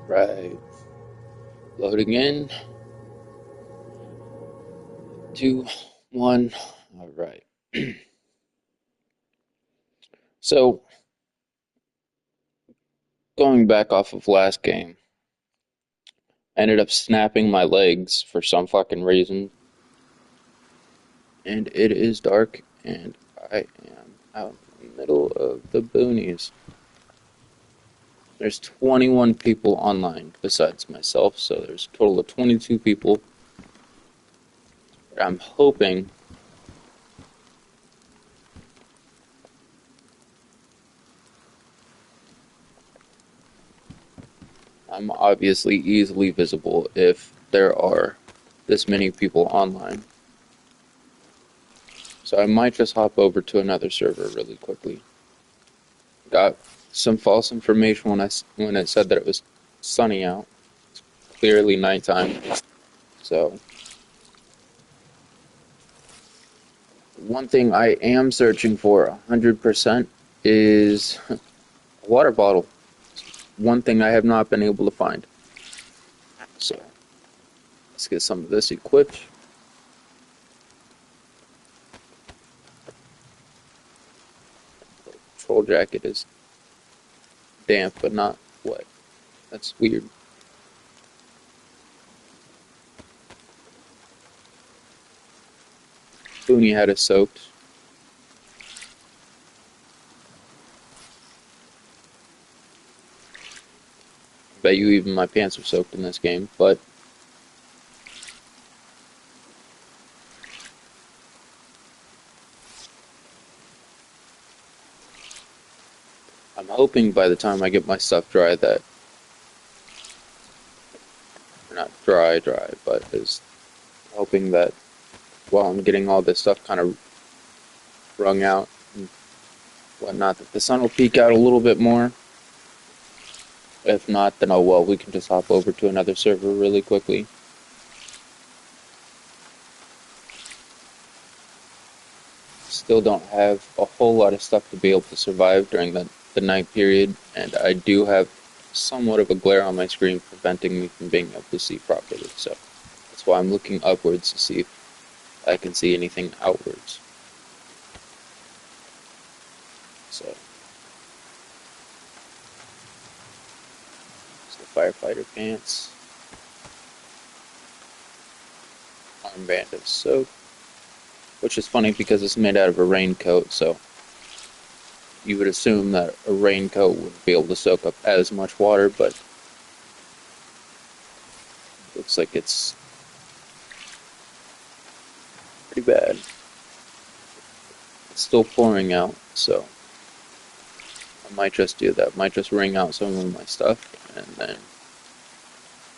Right. Loading in. 2, 1. All right. So, going back off of last game, I ended up snapping my legs for some fucking reason, and it is dark, and I am out in the middle of the boonies. There's 21 people online besides myself, so there's a total of 22 people. I'm hoping I'm obviously easily visible if there are this many people online. So I might just hop over to another server really quickly. Got some false information when it said that it was sunny out. It's clearly nighttime. So one thing I am searching for 100% is a water bottle. One thing I have not been able to find. So let's get some of this equipped. The patrol jacket is damp but not wet. That's weird. Boonie had it soaked. Bet you even my pants are soaked in this game, but I'm hoping by the time I get my stuff dry that, or not dry, but is hoping that while I'm getting all this stuff kind of wrung out and whatnot, that the sun will peek out a little bit more. If not, then oh well, we can just hop over to another server really quickly. Still don't have a whole lot of stuff to be able to survive during the night period, and I do have somewhat of a glare on my screen preventing me from being able to see properly, so that's why I'm looking upwards to see if I can see anything outwards. So, it's the firefighter pants, armband of soap, which is funny because it's made out of a raincoat, so you would assume that a raincoat would be able to soak up as much water, but looks like it's pretty bad. It's still pouring out, so I might just do that. Might just wring out some of my stuff and then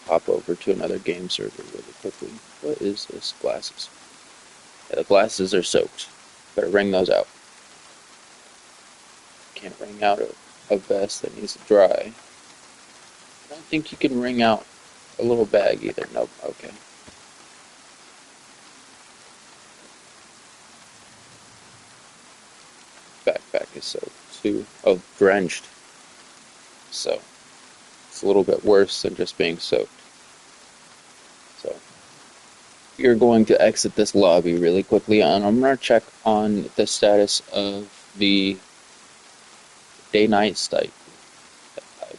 hop over to another game server really quickly. What is this? Glasses. Yeah, the glasses are soaked. Better wring those out. Can't wring out a vest that needs to dry. I don't think you can wring out a little bag either. Nope, okay. Backpack is soaked too. Oh, drenched. So, it's a little bit worse than just being soaked. So, you're going to exit this lobby really quickly, and I'm going to check on the status of the day-night site. I'm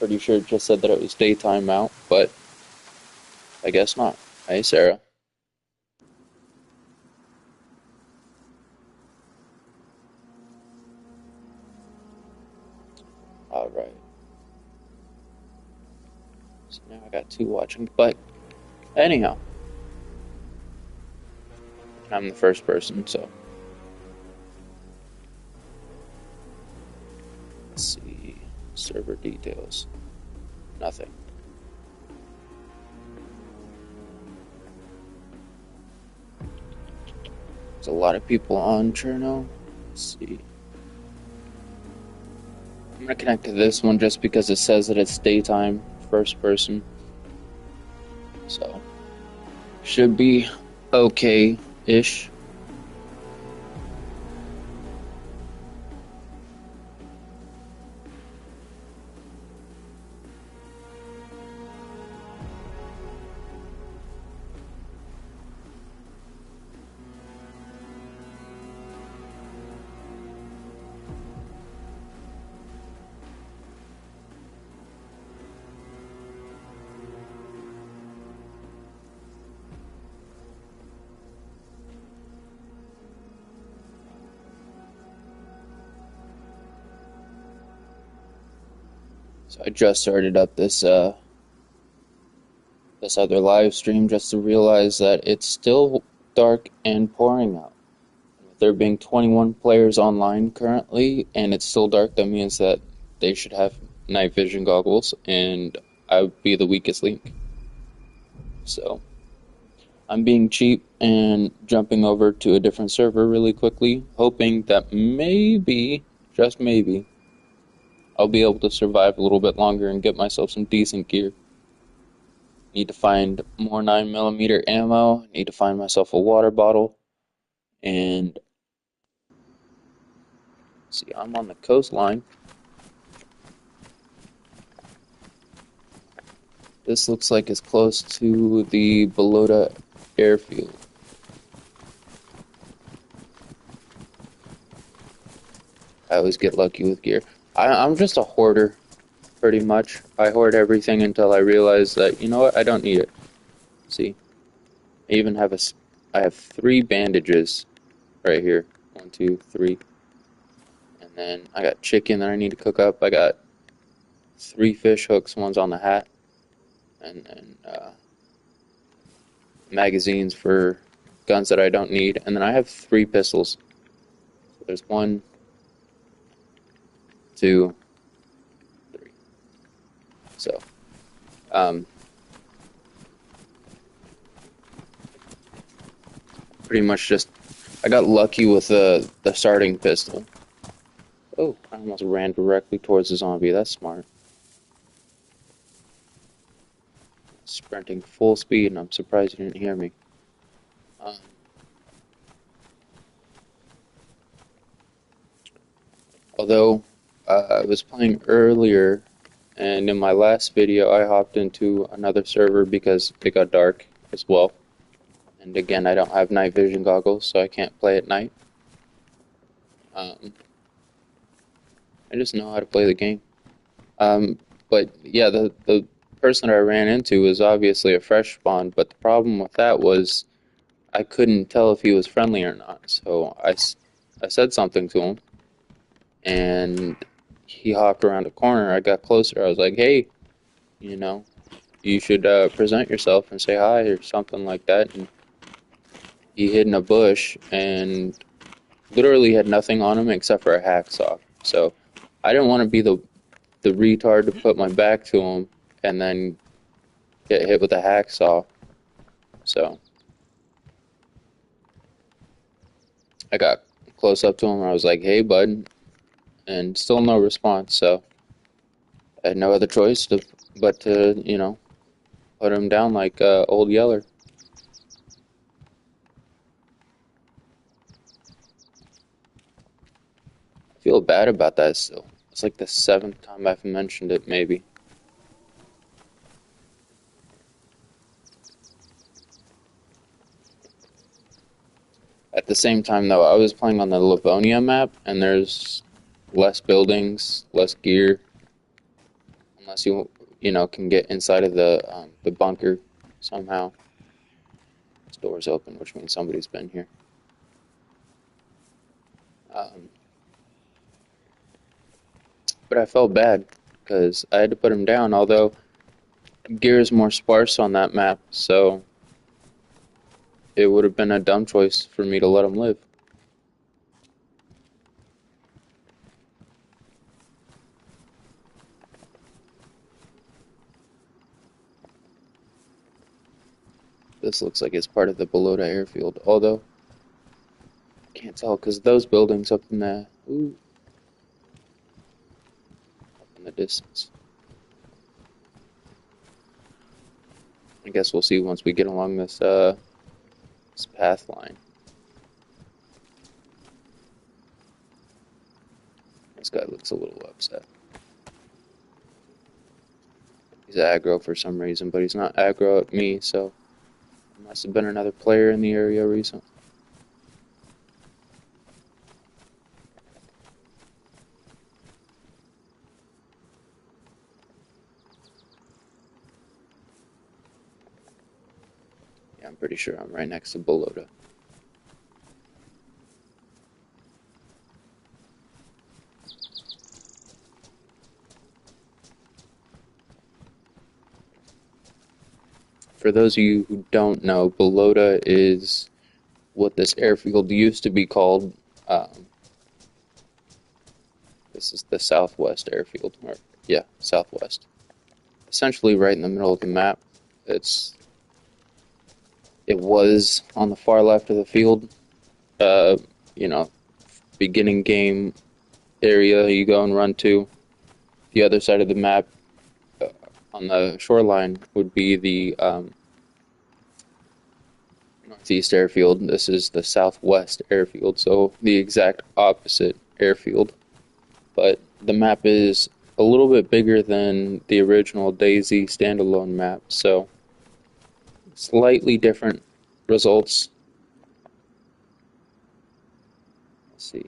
pretty sure it just said that it was daytime out, but I guess not. Hey, Sarah. Alright. So now I got two watching, but anyhow, I'm the first person, so let's see. Server details. Nothing. There's a lot of people on Cherno. Let's see. I'm gonna connect to this one just because it says that it's daytime, first person. So, should be okay-ish. So I just started up this other live stream just to realize that it's still dark and pouring out. With there being 21 players online currently and it's still dark, that means that they should have night vision goggles and I would be the weakest link. So I'm being cheap and jumping over to a different server really quickly, hoping that maybe, just maybe, I'll be able to survive a little bit longer and get myself some decent gear. Need to find more 9mm ammo, need to find myself a water bottle, and see, I'm on the coastline. This looks like it's close to the Balota airfield. I always get lucky with gear. I'm just a hoarder, pretty much. I hoard everything until I realize that, you know what, I don't need it. See, I even have I have 3 bandages right here. 1, 2, 3. And then I got chicken that I need to cook up. I got 3 fish hooks, one's on the hat. And then magazines for guns that I don't need. And then I have 3 pistols. So there's 1, 2, 3. So, um, pretty much just, I got lucky with the starting pistol. Oh, I almost ran directly towards the zombie. That's smart. Sprinting full speed, and I'm surprised you didn't hear me. Um, although, I was playing earlier, and in my last video, I hopped into another server because it got dark as well. And again, I don't have night vision goggles, so I can't play at night. Um, I just know how to play the game. But yeah, the person that I ran into was obviously a fresh spawn, but the problem with that was I couldn't tell if he was friendly or not. So I said something to him, and he hopped around a corner. I got closer. I was like, hey, you know, you should present yourself and say hi or something like that. And he hid in a bush and literally had nothing on him except for a hacksaw. So I didn't want to be the retard to put my back to him and then get hit with a hacksaw. So I got close up to him. I was like, hey, bud. And still no response. So I had no other choice but to, put him down like Old Yeller. I feel bad about that still. It's like the 7th time I've mentioned it, maybe. At the same time, though, I was playing on the Livonia map, and there's less buildings, less gear, unless you can get inside of the bunker somehow. This door's open, which means somebody's been here. Um, but I felt bad because I had to put him down, although gear is more sparse on that map, so it would have been a dumb choice for me to let him live. This looks like it's part of the Balota airfield, although I can't tell because those buildings up in the up in the distance. I guess we'll see once we get along this path line. This guy looks a little upset. He's aggro for some reason, but he's not aggro at me, so there must have been another player in the area recently. Yeah, I'm pretty sure I'm right next to Balota. for those of you who don't know, Balota is what this airfield used to be called. Um, this is the Southwest airfield, or yeah, Southwest. Essentially, right in the middle of the map. It's it was on the far left of the field. Uh, you know, beginning game area you go and run to. The other side of the map uh, on the shoreline would be the Northeast airfield. This is the Southwest airfield, so the exact opposite airfield. But the map is a little bit bigger than the original DayZ standalone map, so slightly different results. Let's see.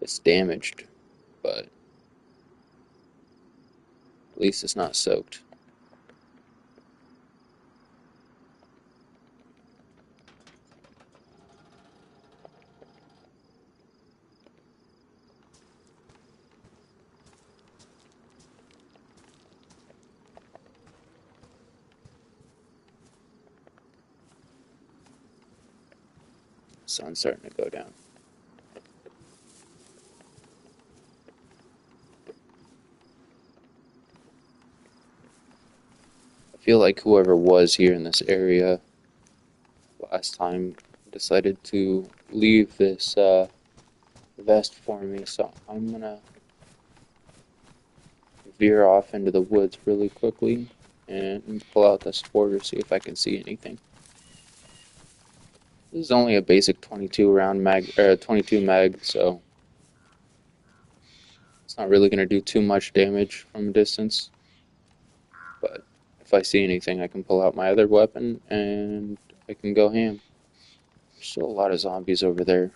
It's damaged, but at least it's not soaked. Sun's starting to go down. I feel like whoever was here in this area last time decided to leave this vest for me, so I'm gonna veer off into the woods really quickly and pull out the sporter, see if I can see anything. This is only a basic 22 round mag, 22 mag, so it's not really gonna do too much damage from a distance. But if I see anything, I can pull out my other weapon and I can go ham. There's still a lot of zombies over there.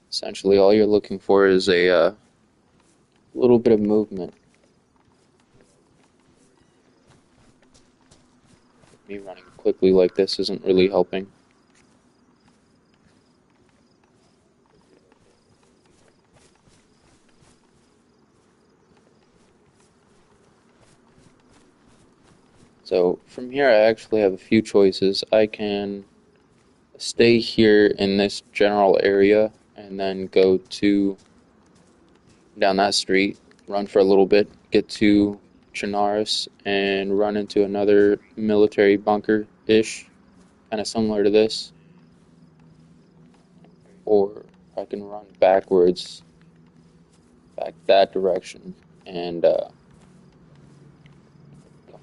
Essentially, all you're looking for is a little bit of movement. Me running quickly like this isn't really helping. So from here, I actually have a few choices. I can stay here in this general area and then go to down that street, run for a little bit, get to Chinaris, and run into another military bunker-ish, kind of similar to this. Or I can run backwards, back that direction, and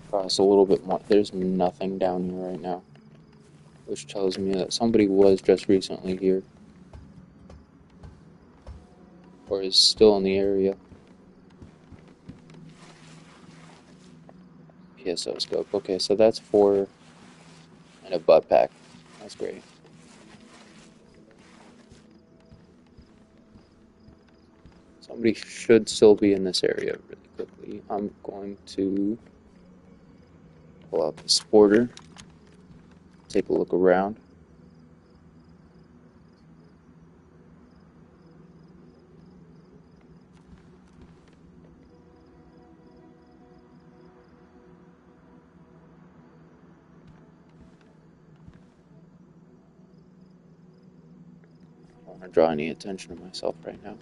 across a little bit more. There's nothing down here right now, which tells me that somebody was just recently here, or is still in the area. PSO scope. Okay, so that's 4 and a butt pack. That's great. Somebody should still be in this area really quickly. I'm going to pull out the sporter, take a look around. I don't want to draw any attention to myself right now.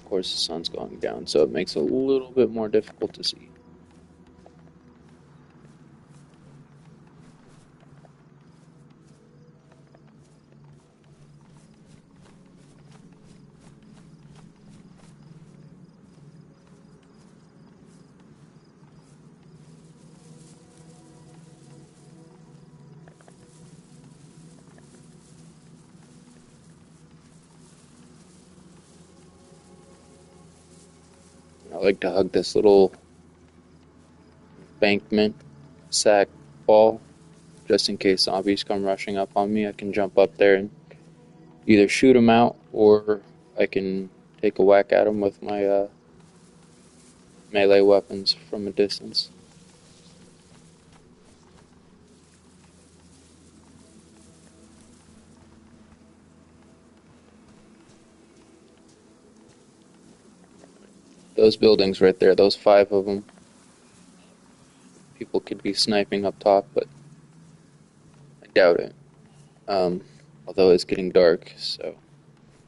Of course, the sun's going down, so it makes it a little bit more difficult to see. I like to hug this little embankment sack wall just in case zombies come rushing up on me. I can jump up there and either shoot them out or I can take a whack at them with my melee weapons from a distance. Those buildings right there, those 5 of them, people could be sniping up top, but I doubt it. Um, Although it's getting dark, so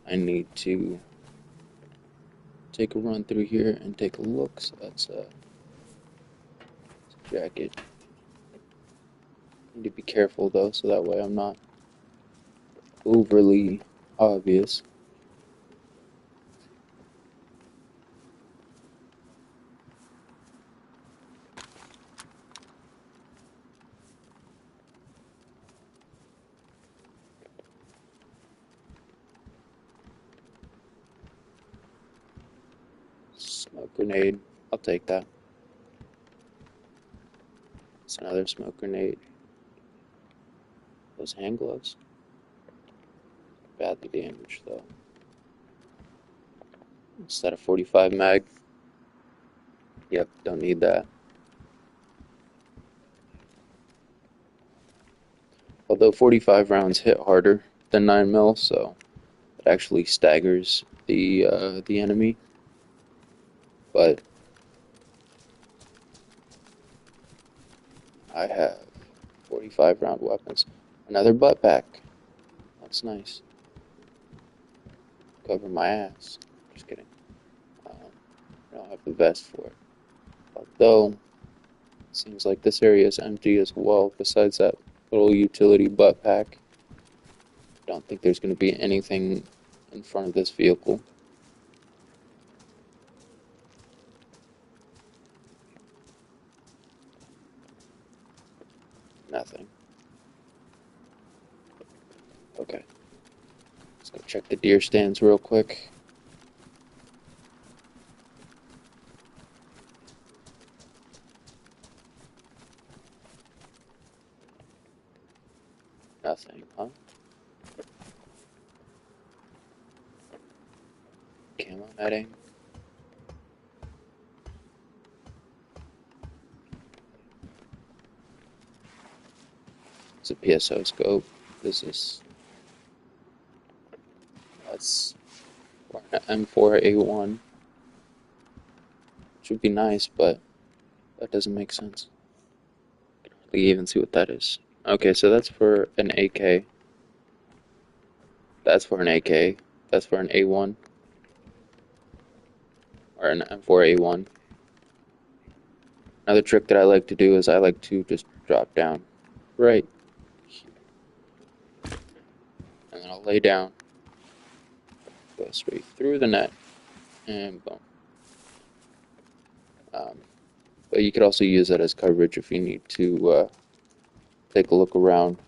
I need to take a run through here and take a look. So that's a jacket. Need to be careful though, so that way I'm not overly obvious. Smoke grenade. I'll take that. It's another smoke grenade. Those hand gloves. Badly damaged though. Is that a 45 mag? Yep, don't need that. Although 45 rounds hit harder than 9mm, so it actually staggers the enemy. But I have 45 round weapons. Another butt pack. That's nice. Cover my ass. Just kidding. I don't have the vest for it. Although, it seems like this area is empty as well, besides that little utility butt pack. Don't think there's going to be anything in front of this vehicle. Nothing. Okay. Let's go check the deer stands real quick. Nothing, huh? Camo netting. It's a PSO scope. This is... That's an M4A1. Which would be nice, but that doesn't make sense. I can hardly even see what that is. Okay, so that's for an AK. That's for an AK. That's for an A1. Or an M4A1. Another trick that I like to do is I like to just drop down right here. And then I'll lay down, go straight through the net, and boom. But you could also use that as coverage if you need to take a look around.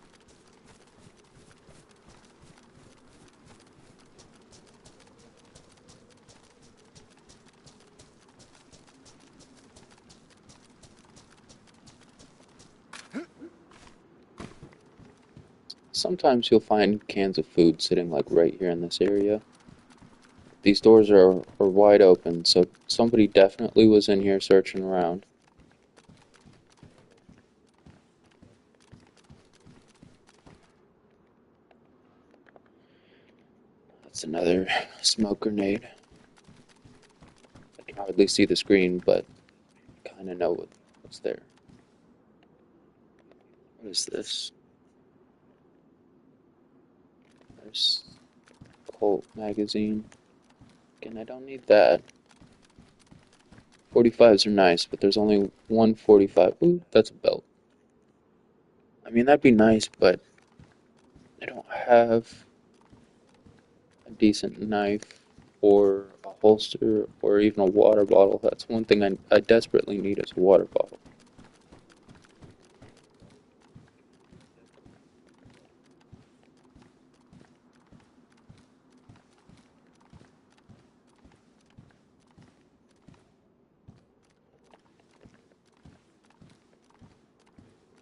Sometimes you'll find cans of food sitting like right here in this area. These doors are wide open, so somebody definitely was in here searching around. That's another smoke grenade. I can hardly see the screen, but I kind of know what's there. What is this? There's Colt magazine. Again, I don't need that. 45s are nice, but there's only one 45. Ooh, that's a belt. I mean, that'd be nice, but I don't have a decent knife or a holster or even a water bottle. That's one thing I desperately need is a water bottle.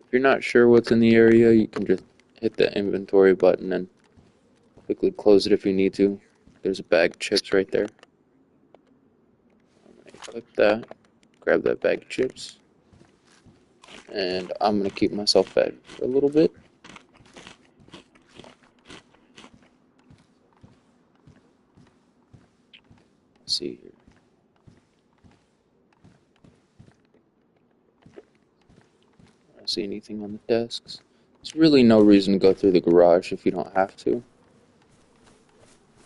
If you're not sure what's in the area, you can just hit the inventory button and Quickly close it if you need to. There's a bag of chips right there. I'm gonna equip that, grab that bag of chips, and I'm gonna keep myself fed for a little bit. Let's see here. I don't see anything on the desks. There's really no reason to go through the garage if you don't have to.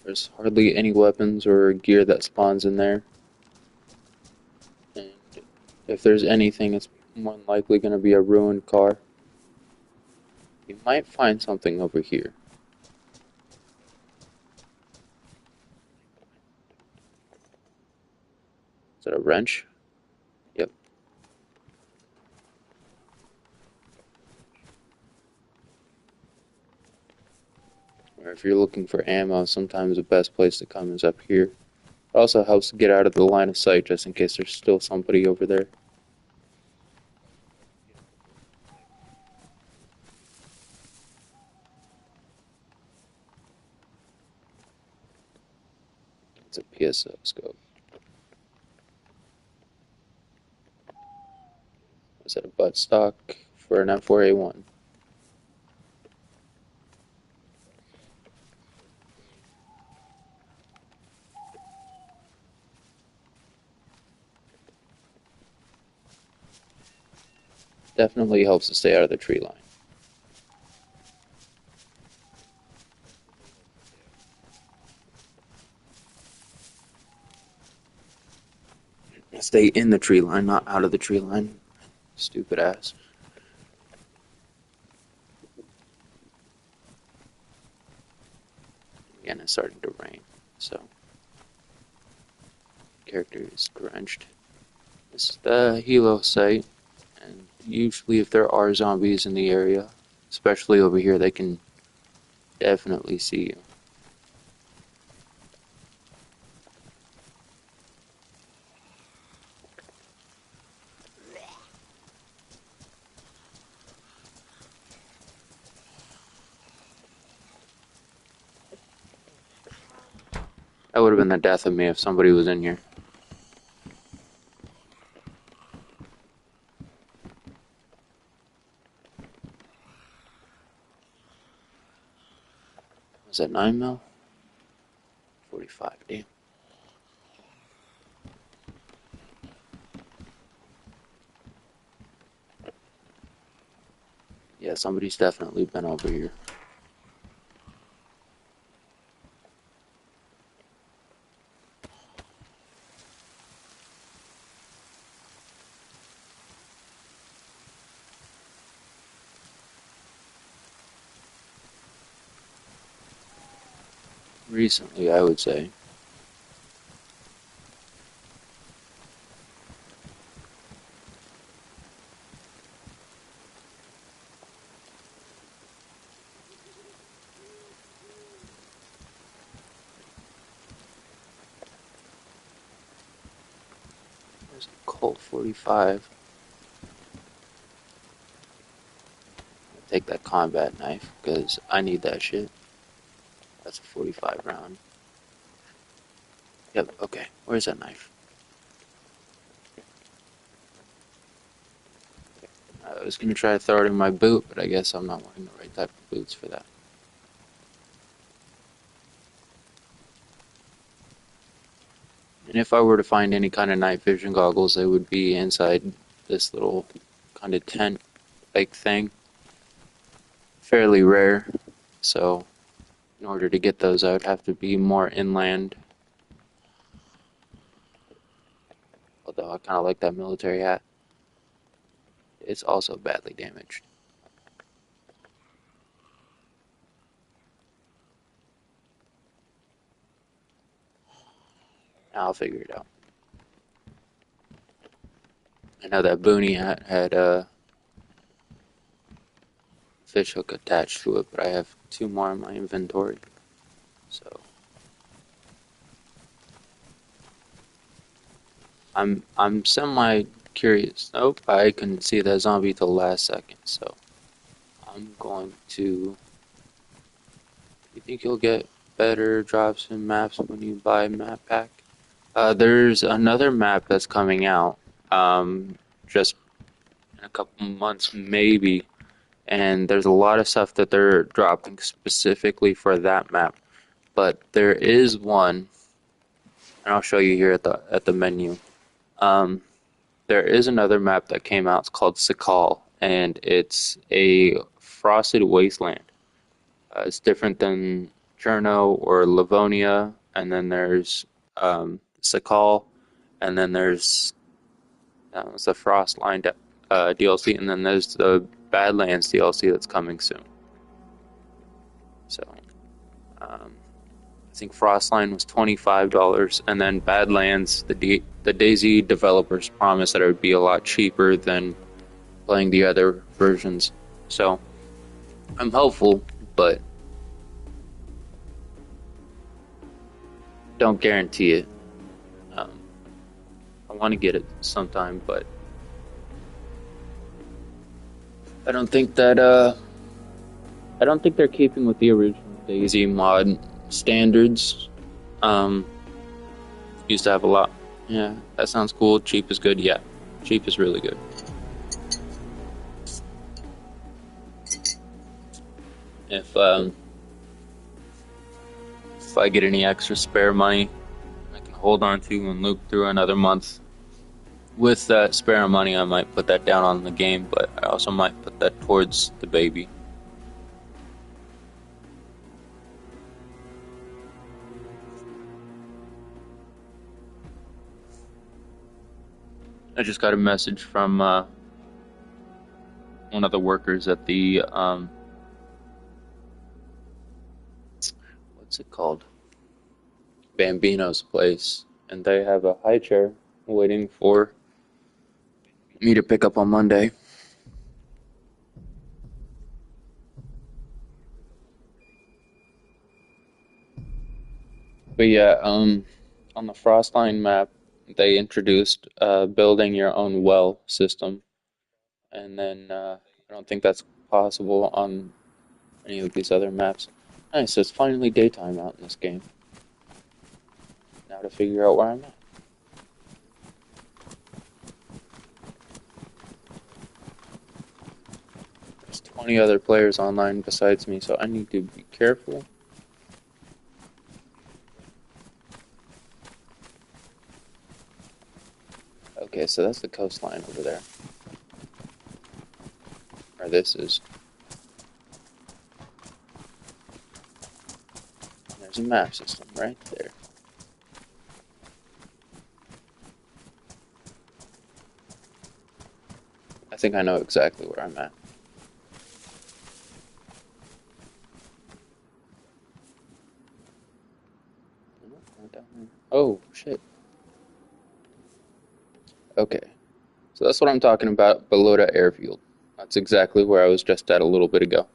There's hardly any weapons or gear that spawns in there. And if there's anything, it's more than likely going to be a ruined car. You might find something over here. Is that a wrench? Yep. Or if you're looking for ammo, sometimes the best place to come is up here. It also helps to get out of the line of sight just in case there's still somebody over there. It's a PSO scope. Is that a butt stock for an M4A1? Definitely helps to stay out of the tree line. Stay in the tree line, not out of the tree line. Stupid ass. Again, it's starting to rain, so character is drenched. This is the helo site, and usually if there are zombies in the area, especially over here, they can definitely see you. That would have been the death of me if somebody was in here. Was that 9 mil? 45, damn. Yeah, somebody's definitely been over here. Recently, I would say. There's a Colt 45. I'll take that combat knife, because I need that shit. That's a 45 round. Yep, okay. Where's that knife? I was gonna try to throw it in my boot, but I guess I'm not wearing the right type of boots for that. And if I were to find any kind of night vision goggles, they would be inside this little kind of tent-like thing. Fairly rare, so in order to get those, I would have to be more inland. Although I kind of like that military hat. It's also badly damaged. I'll figure it out. I know that boonie hat had a fish hook attached to it, but I have 2 more in my inventory. So I'm semi curious. Nope, I couldn't see that zombie till the last second, so I'm going to. You think you'll get better drops and maps when you buy map pack. There's another map that's coming out, just in a couple months maybe, and there's a lot of stuff that they're dropping specifically for that map. But there is one, and I'll show you here at the menu. Um, there is another map that came out. It's called Sakal, and it's a frosted wasteland. It's different than Cherno or Livonia, and then there's Sakal, and then there's it's the Frostline DLC, and then there's the Badlands DLC that's coming soon. So um, I think Frostline was $25, and then Badlands, the DayZ developers promised that it would be a lot cheaper than playing the other versions. So I'm hopeful, but don't guarantee it. Um, I want to get it sometime, but I don't think that I don't think they're keeping with the original DayZ mod standards. Um, Used to have a lot. Yeah, that sounds cool. Cheap is good. Yeah, cheap is really good. If if I get any extra spare money, I can hold on to and loop through another month. With that spare money, I might put that down on the game, but I also might put that towards the baby. I just got a message from one of the workers at the what's it called? Bambino's place, and they have a high chair waiting for me to pick up on Monday. But yeah, on the Frostline map, they introduced building your own well system, and then I don't think that's possible on any of these other maps. Nice, so it's finally daytime out in this game. Now to figure out where I'm at. There's 20 other players online besides me, so I need to be careful. Okay, so that's the coastline over there. Or this is. There's a map system right there. I think I know exactly where I'm at. Oh, shit. Okay. So that's what I'm talking about below the airfield. That's exactly where I was just at a little bit ago.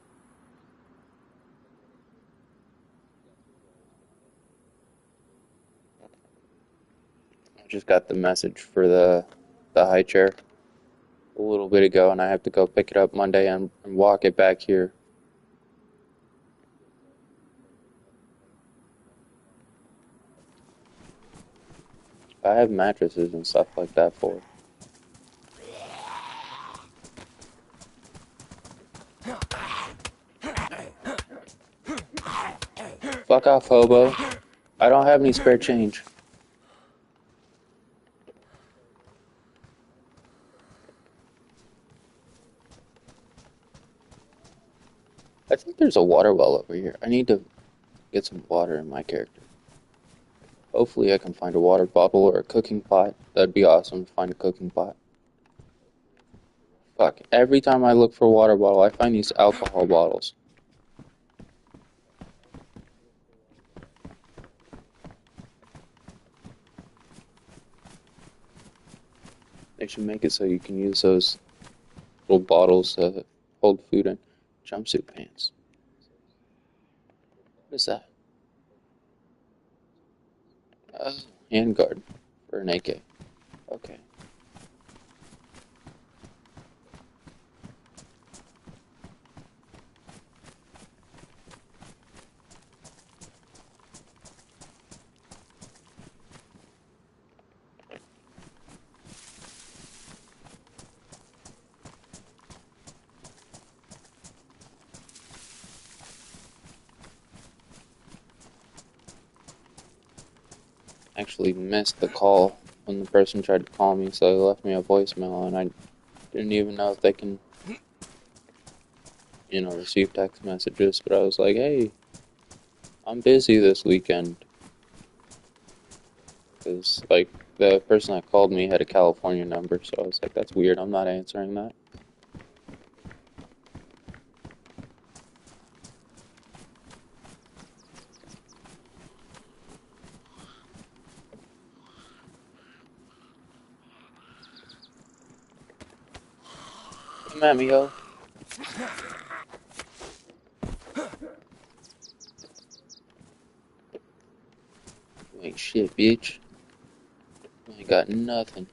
I just got the message for the high chair a little bit ago, and I have to go pick it up Monday and walk it back here. I have mattresses and stuff like that for. Fuck off, hobo. I don't have any spare change. I think there's a water well over here. I need to get some water in my character. Hopefully I can find a water bottle or a cooking pot. That'd be awesome to find a cooking pot. Fuck, every time I look for a water bottle, I find these alcohol bottles. They should make it so you can use those little bottles to hold food in. Jumpsuit pants. What is that? Oh, handguard for an AK. Okay. actually missed the call when the person tried to call me, so they left me a voicemail, and I didn't even know if they can, receive text messages, but I was like, hey, I'm busy this weekend, because, like, the person that called me had a California number, so I was like, that's weird, I'm not answering that. Come at me, yo. You ain't shit, bitch. You ain't got nothing.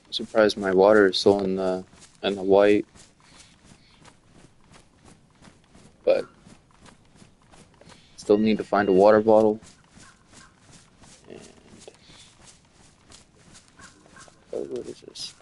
I'm surprised my water is still in the white, but still need to find a water bottle. And what is this?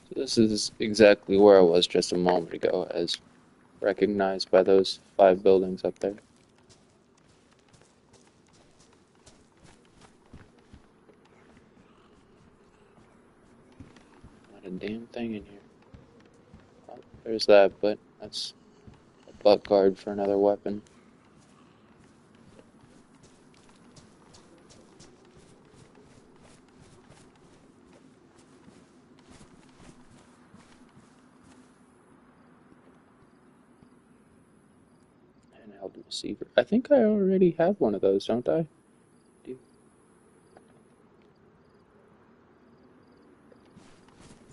So this is exactly where I was just a moment ago, as recognized by those 5 buildings up there. Not a damn thing in here. Oh, there's that, but that's a butt guard for another weapon. Handheld receiver. I think I already have one of those, don't I?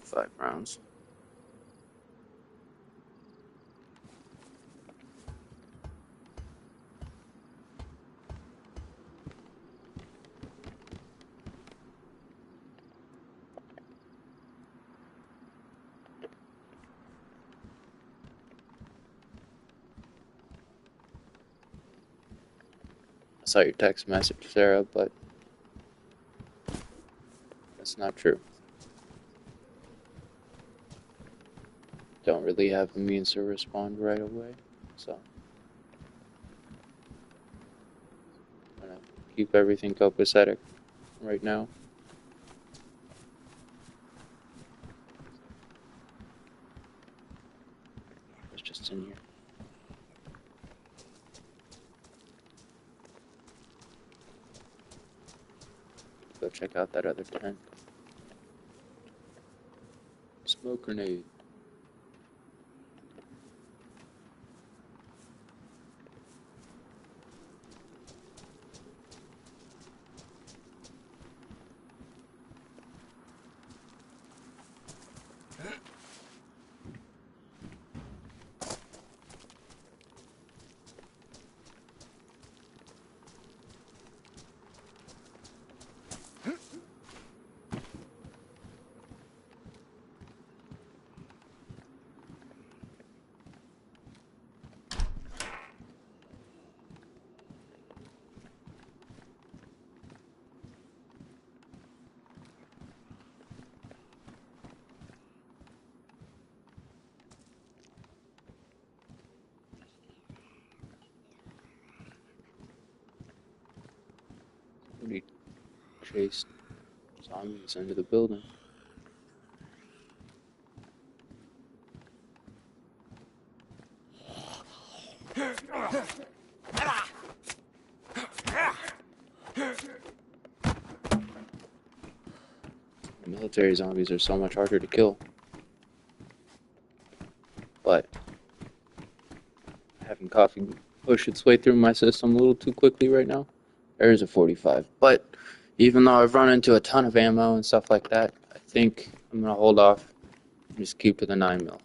5 rounds. I saw your text message, Sarah, but that's not true. Don't really have the means to respond right away, so I'm gonna keep everything copacetic right now. It's just in here. Go check out that other tent. Smoke grenade. chased zombies into the building. Military zombies are so much harder to kill. But having coffee push its way through my system a little too quickly right now. There's a 45. But even though I've run into a ton of ammo and stuff like that, I think I'm going to hold off and just keep to the 9mm.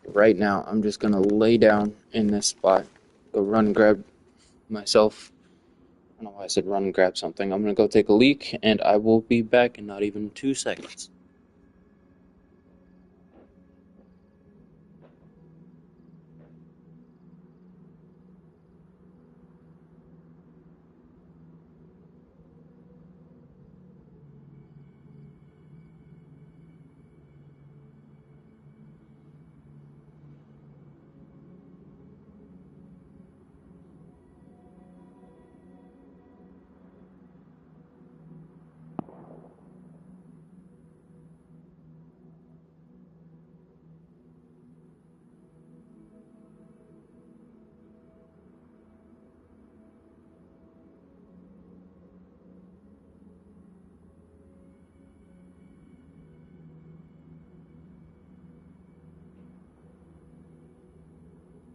Right now, I'm just going to lay down in this spot, go run and grab myself. I don't know why I said run and grab something. I'm going to go take a leak, and I will be back in not even 2 seconds.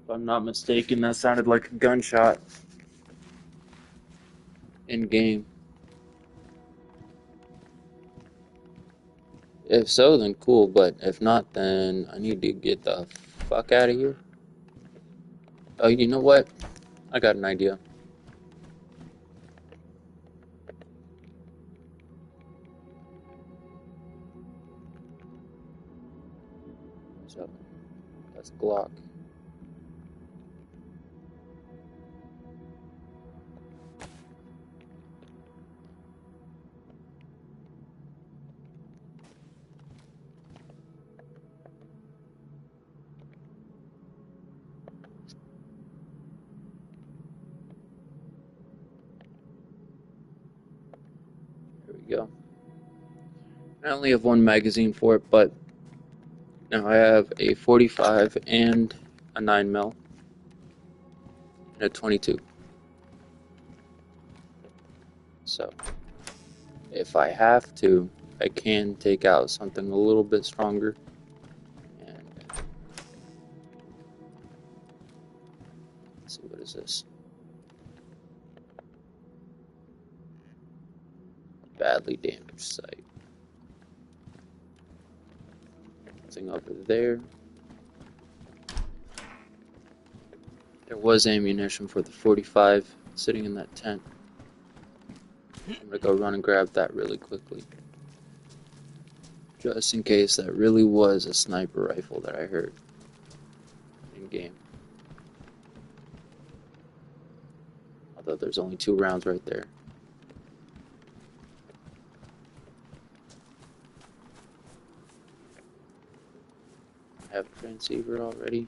If I'm not mistaken, that sounded like a gunshot in-game. If so, then cool, but if not, then I need to get the fuck out of here. Oh, you know what? I got an idea. So, that's Glock. Here we go. I only have one magazine for it, but now I have a 45 and a 9mm and a 22. So, if I have to, I can take out something a little bit stronger. And let's see, what is this? Badly damaged site. Nothing over there. There was ammunition for the 45 sitting in that tent. I'm gonna go run and grab that really quickly. Just in case that really was a sniper rifle that I heard in game. Although there's only 2 rounds right there. I have a transceiver already.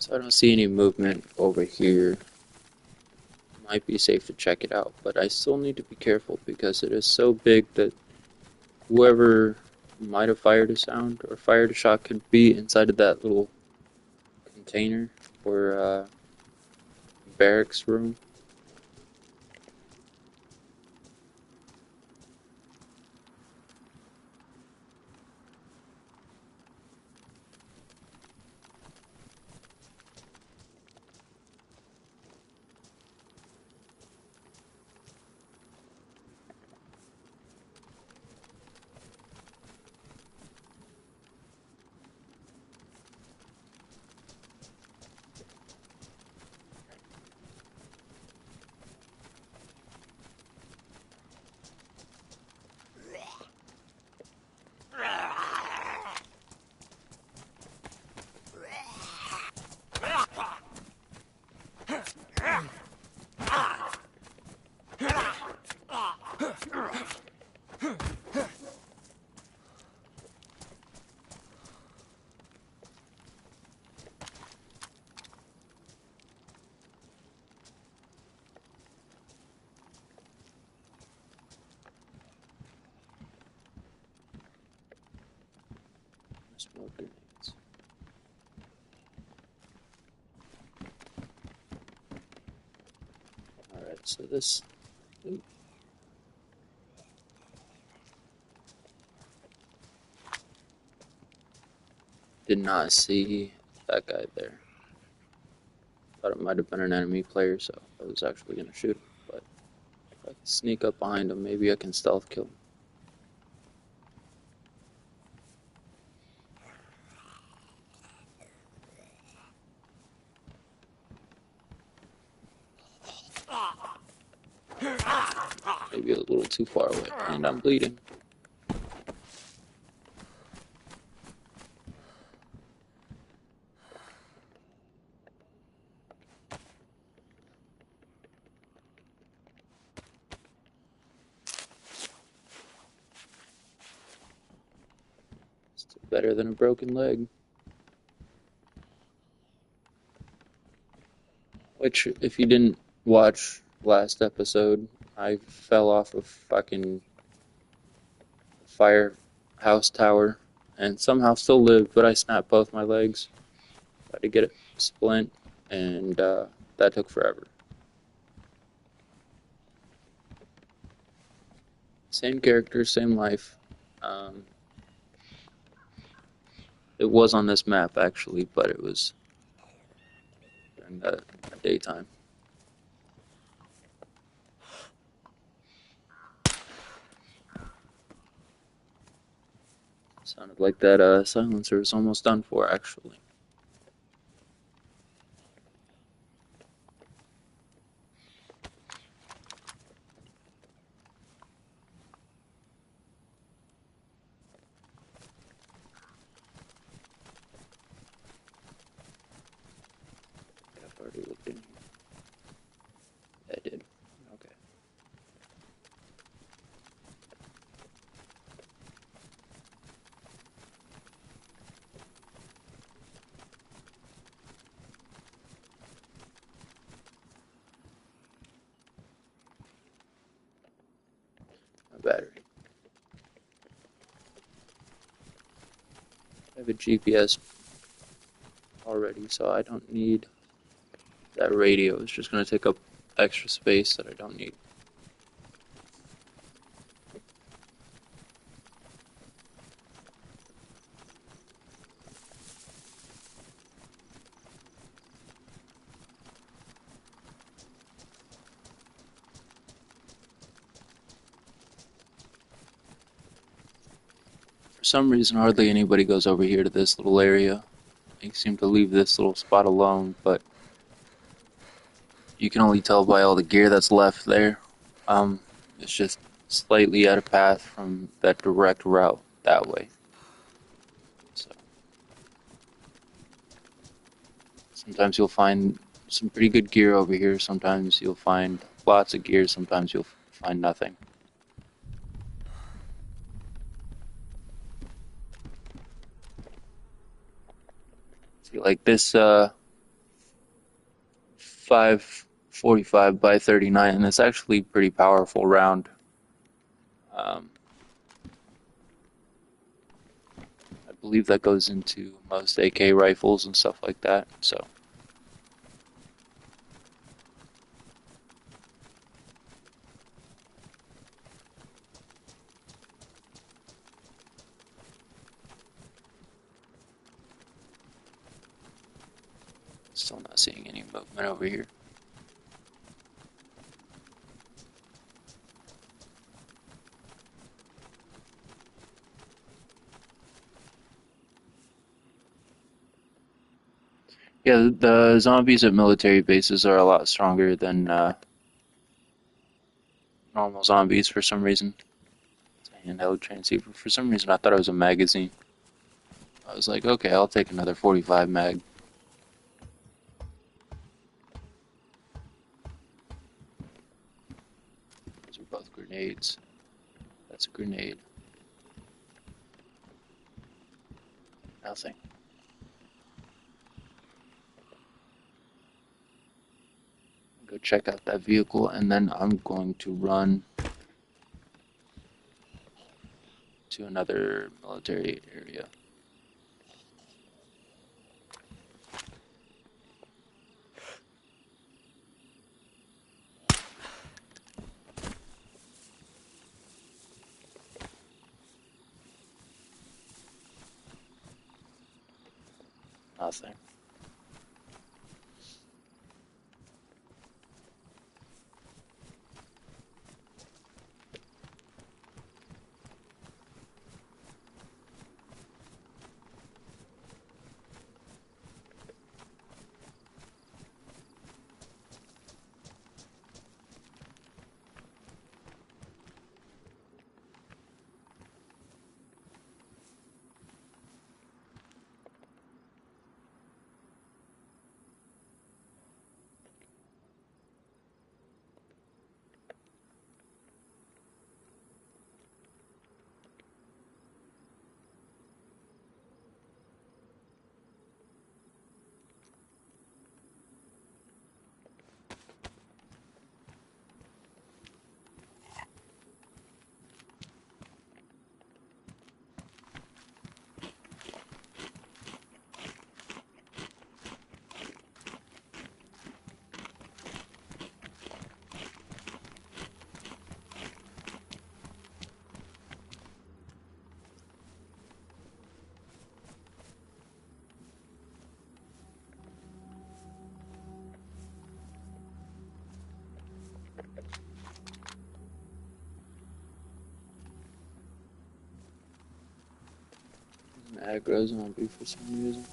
So I don't see any movement over here. Might be safe to check it out, but I still need to be careful because it is so big that whoever might have fired a sound or fired a shot could be inside of that little container or barracks room. Smoke grenades. Alright, so this... Ooh. Did not see that guy there. Thought it might have been an enemy player, so I was actually going to shoot him. But if I can sneak up behind him, maybe I can stealth kill him. Maybe a little too far away. And I'm bleeding. Still better than a broken leg. Which, if you didn't watch last episode, I fell off a fucking firehouse tower and somehow still lived, but I snapped both my legs. Tried to get it splint, and that took forever. Same character, same life. It was on this map, actually, but it was during the daytime. Sounded like that silencer was almost done for, actually. I've already looked in here. I did. Okay. My battery. I have a GPS already, so I don't need that radio. It's just going to take up extra space that I don't need. For some reason, hardly anybody goes over here to this little area. They seem to leave this little spot alone, but you can only tell by all the gear that's left there. It's just slightly out of path from that direct route that way. So sometimes you'll find some pretty good gear over here. Sometimes you'll find lots of gear. Sometimes you'll find nothing. See, like this 545 by 39, and it's actually a pretty powerful round. Um, I believe that goes into most AK rifles and stuff like that. So still not seeing any movement over here. Yeah, the zombies at military bases are a lot stronger than normal zombies for some reason. It's a handheld transceiver. For some reason, I thought it was a magazine. I was like, okay, I'll take another 45 mag. Those are both grenades. That's a grenade. Nothing. Go check out that vehicle, and then I'm going to run to another military area. Nothing. An aggro zombie for some reason.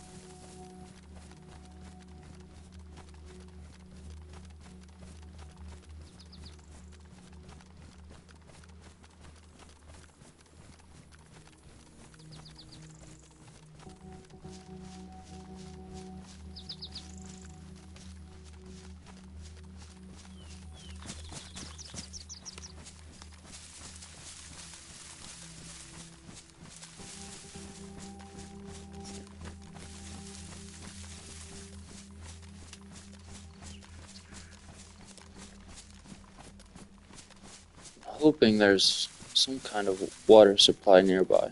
Hoping there's some kind of water supply nearby.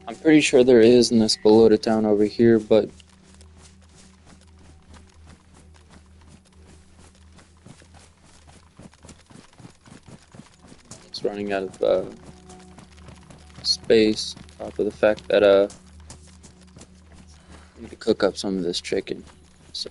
I'm pretty sure there is in this Balota town over here, but it's running out of space. On top of the fact that I need to cook up some of this chicken. So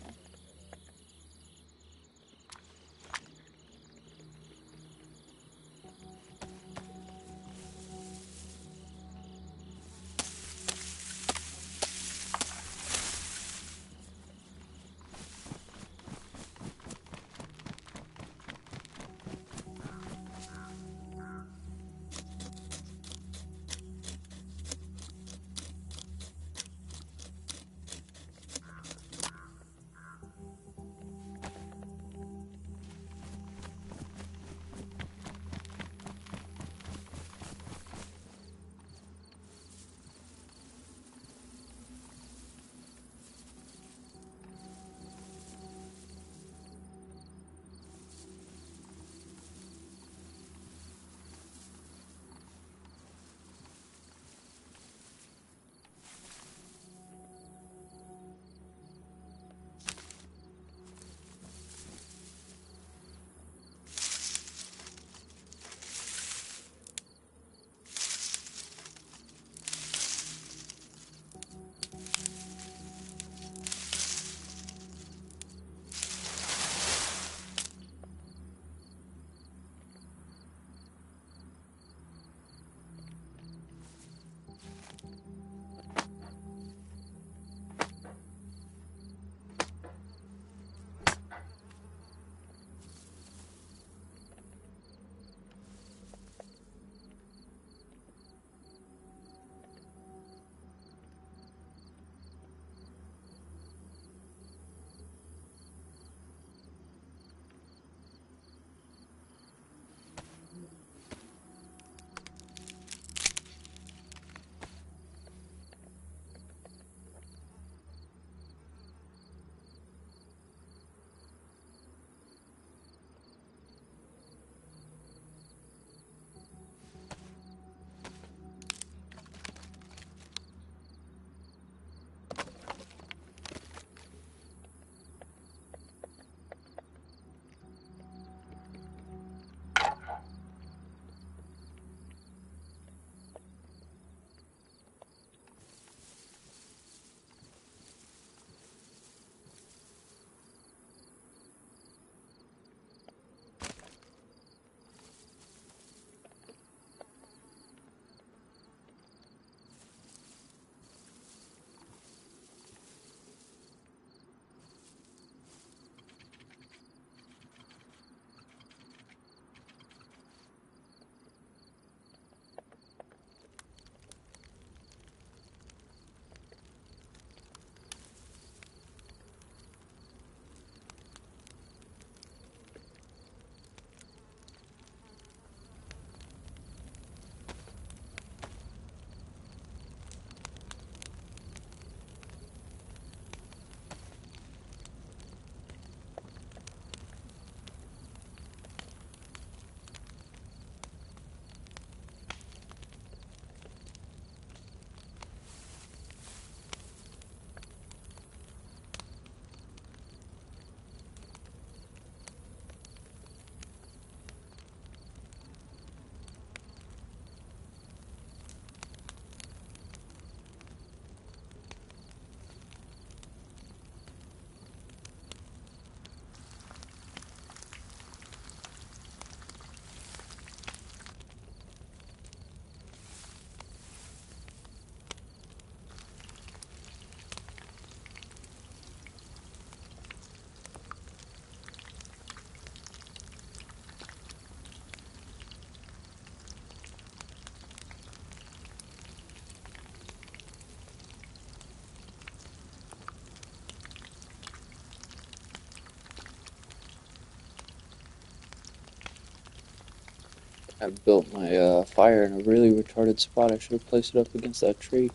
I built my fire in a really retarded spot. I should have placed it up against that tree.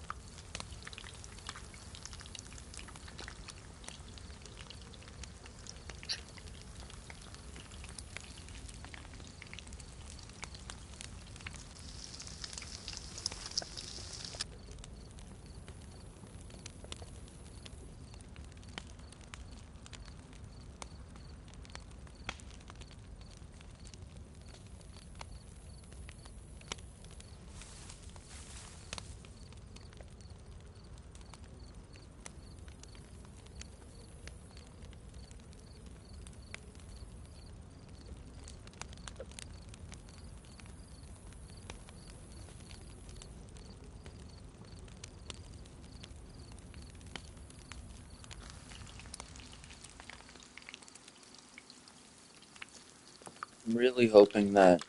I'm really hoping that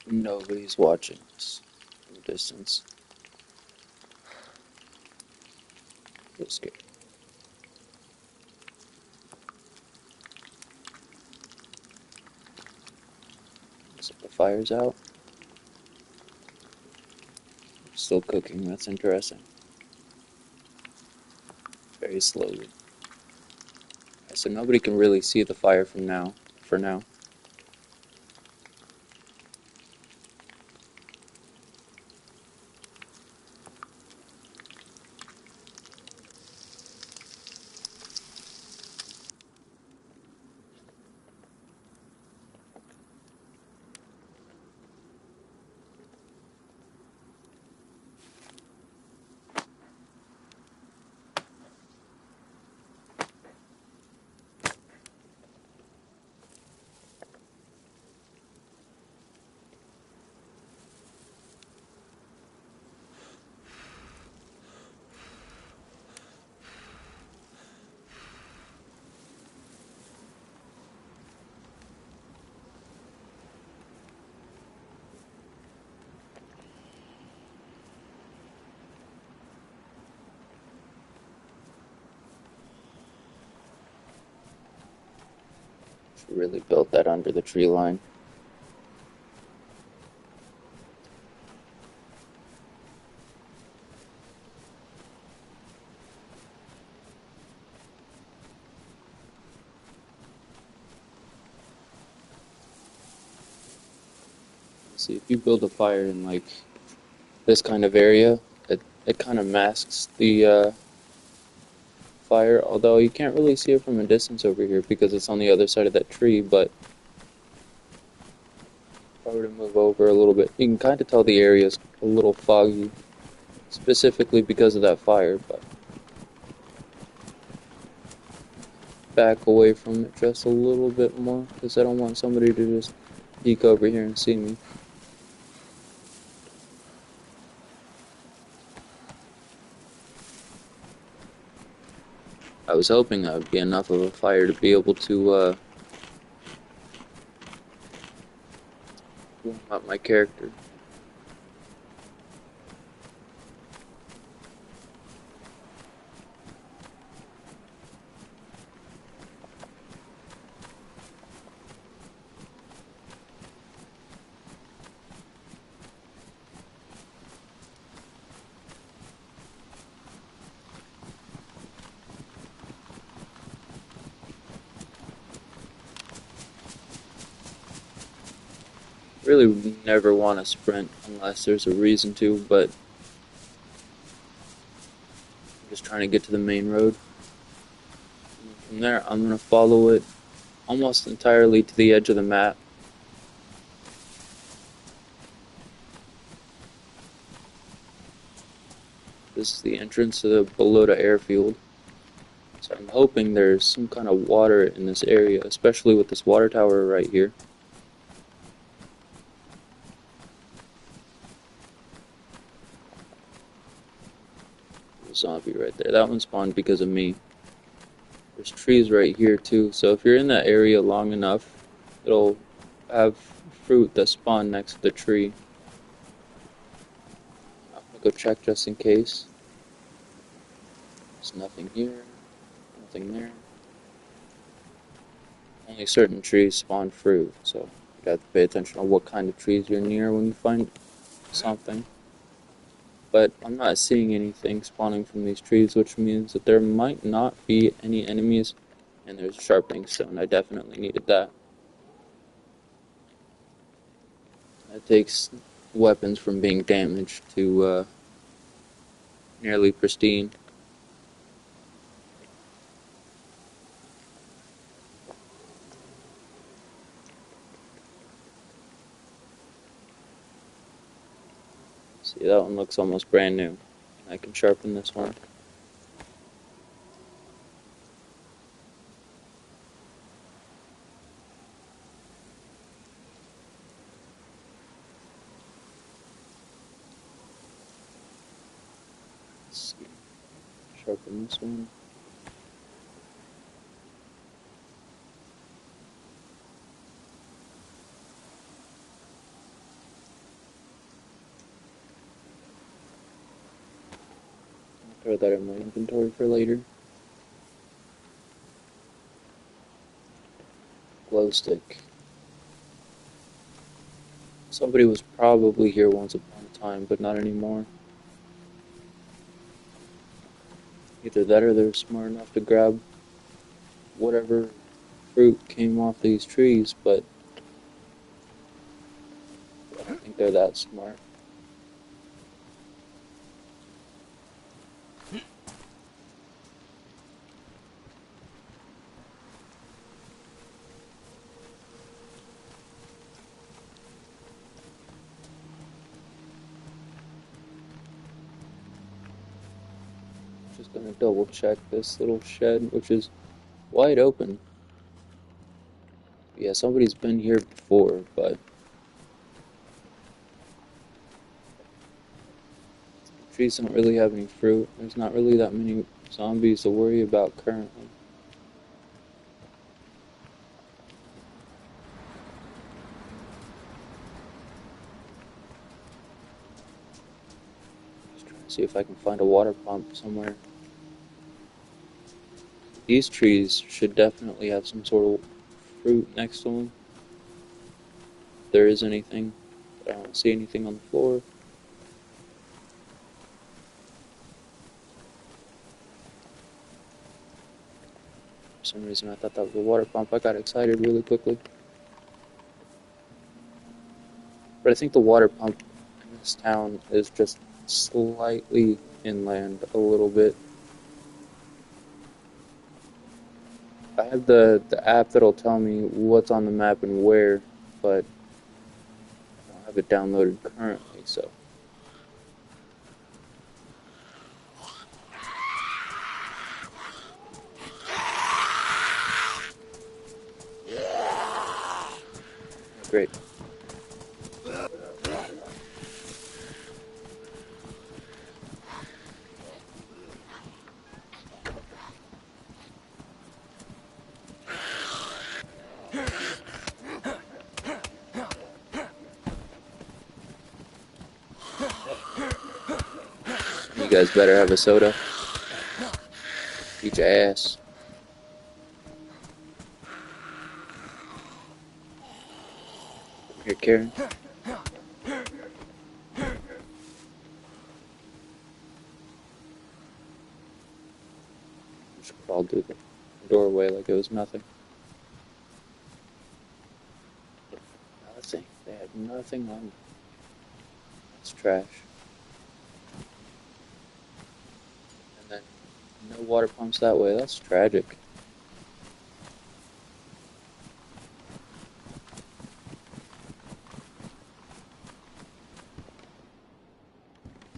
nobody's watching this from a distance. Feel scared. So the fire's out. Still cooking. That's interesting. Very slowly. So nobody can really see the fire from now. For now. Really built that under the tree line. See, if you build a fire in like this kind of area, it kind of masks the fire, although you can't really see it from a distance over here because it's on the other side of that tree, but if I were to move over a little bit, you can kind of tell the area is a little foggy, specifically because of that fire, but back away from it just a little bit more because I don't want somebody to just peek over here and see me. I was hoping that would be enough of a fire to be able to warm up my character. Really would never want to sprint unless there's a reason to, but I'm just trying to get to the main road. From there, I'm going to follow it almost entirely to the edge of the map. This is the entrance to the Balota airfield. So I'm hoping there's some kind of water in this area, especially with this water tower right here. Zombie right there. That one spawned because of me. There's trees right here too, so if you're in that area long enough, it'll have fruit that spawn next to the tree. I'm gonna go check just in case. There's nothing here, nothing there. Only certain trees spawn fruit, so You have to pay attention to what kind of trees you're near when you find something. But I'm not seeing anything spawning from these trees, which means that there might not be any enemies. And there's a sharpening stone. I definitely needed that. That takes weapons from being damaged to nearly pristine. See, that one looks almost brand new. I can sharpen this one. Let's see. Sharpen this one. I'll throw that in my inventory for later. Glow stick. Somebody was probably here once upon a time, but not anymore. Either that or they're smart enough to grab whatever fruit came off these trees, but I don't think they're that smart. Just gonna double check this little shed, which is wide open. Yeah, somebody's been here before, but trees don't really have any fruit. There's not really that many zombies to worry about currently. Just trying to see if I can find a water pump somewhere. These trees should definitely have some sort of fruit next to them. If there is anything, but I don't see anything on the floor. For some reason I thought that was a water pump. I got excited really quickly. But I think the water pump in this town is just slightly inland a little bit. I have the app that'll tell me what's on the map and where, but I don't have it downloaded currently, so. Great. You guys better have a soda. Eat your ass. Here, Karen. Just crawled through the doorway like it was nothing. Nothing. They had nothing on them. It's trash. And then no water pumps that way. That's tragic.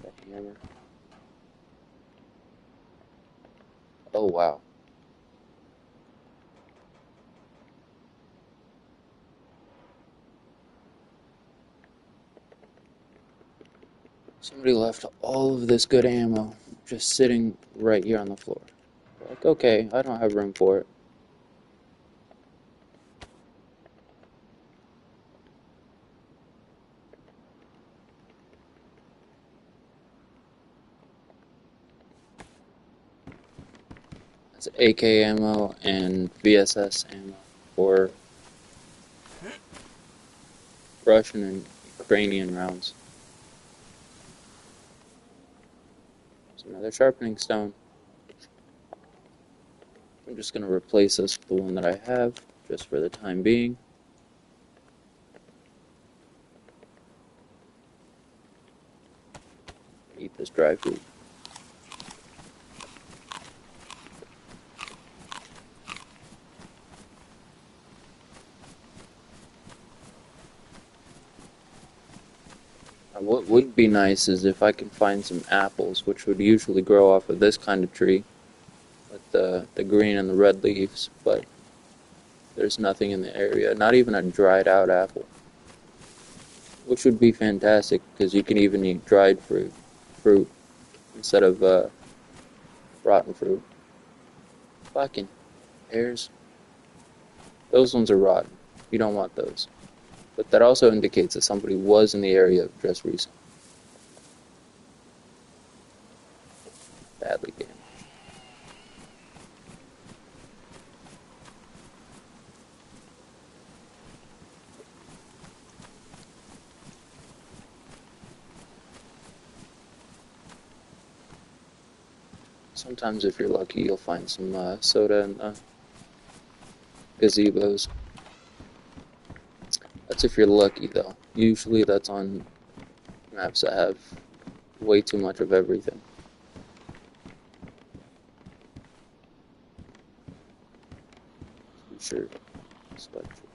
That hammer. Oh, wow. Somebody left all of this good ammo just sitting right here on the floor. Like, okay, I don't have room for it. That's AK ammo and VSS ammo for Prussian and Ukrainian rounds. There's another sharpening stone. I'm just going to replace this with the one that I have, just for the time being. Eat this dry food. What would be nice is if I can find some apples, which would usually grow off of this kind of tree, with the green and the red leaves, but there's nothing in the area, not even a dried out apple, which would be fantastic because you can even eat dried fruit instead of rotten fruit. Fucking pears. Those ones are rotten. You don't want those. But that also indicates that somebody was in the area just recently. Badly damaged. Sometimes if you're lucky, you'll find some soda in the gazebos. That's if you're lucky, though. Usually that's on maps that have way too much of everything. Sure. Sweatshirt.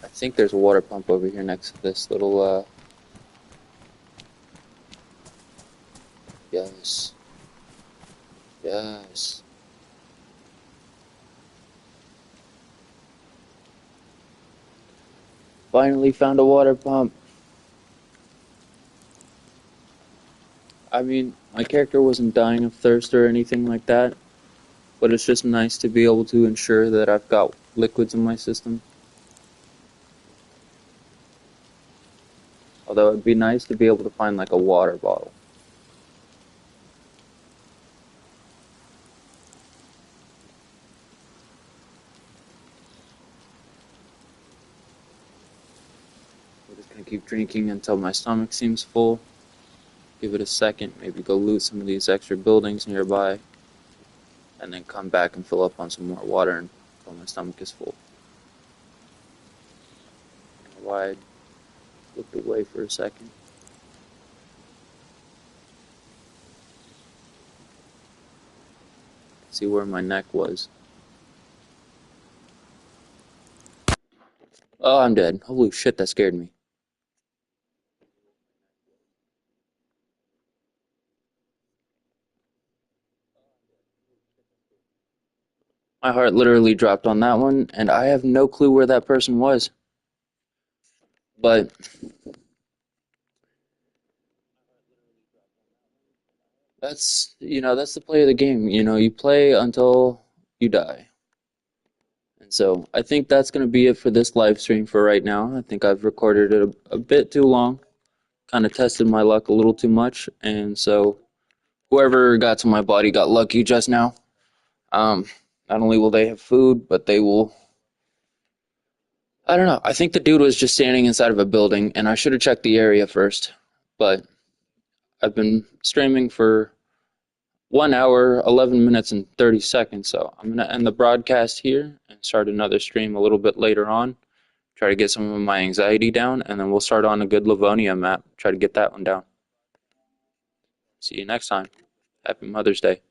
I think there's a water pump over here next to this little, yes. Yes. Finally found a water pump. I mean, my character wasn't dying of thirst or anything like that, but it's just nice to be able to ensure that I've got liquids in my system. Although it'd be nice to be able to find like a water bottle. I'm just gonna keep drinking until my stomach seems full. Give it a second, maybe go loot some of these extra buildings nearby, and then come back and fill up on some more water until my stomach is full. Why I looked away for a second. See where my neck was. Oh, I'm dead. Holy shit, that scared me. My heart literally dropped on that one, and I have no clue where that person was. But that's the play of the game. You play until you die. And so I think that's going to be it for this live stream for right now. I think I've recorded it a bit too long, kind of tested my luck a little too much, and so whoever got to my body got lucky just now. Um, Not only will they have food, but they will. I don't know. I think the dude was just standing inside of a building, and I should have checked the area first. But I've been streaming for 1 hour, 11 minutes, and 30 seconds. So I'm going to end the broadcast here and start another stream a little bit later on. Try to get some of my anxiety down, and then we'll start on a good Livonia map. Try to get that one down. See you next time. Happy Mother's Day.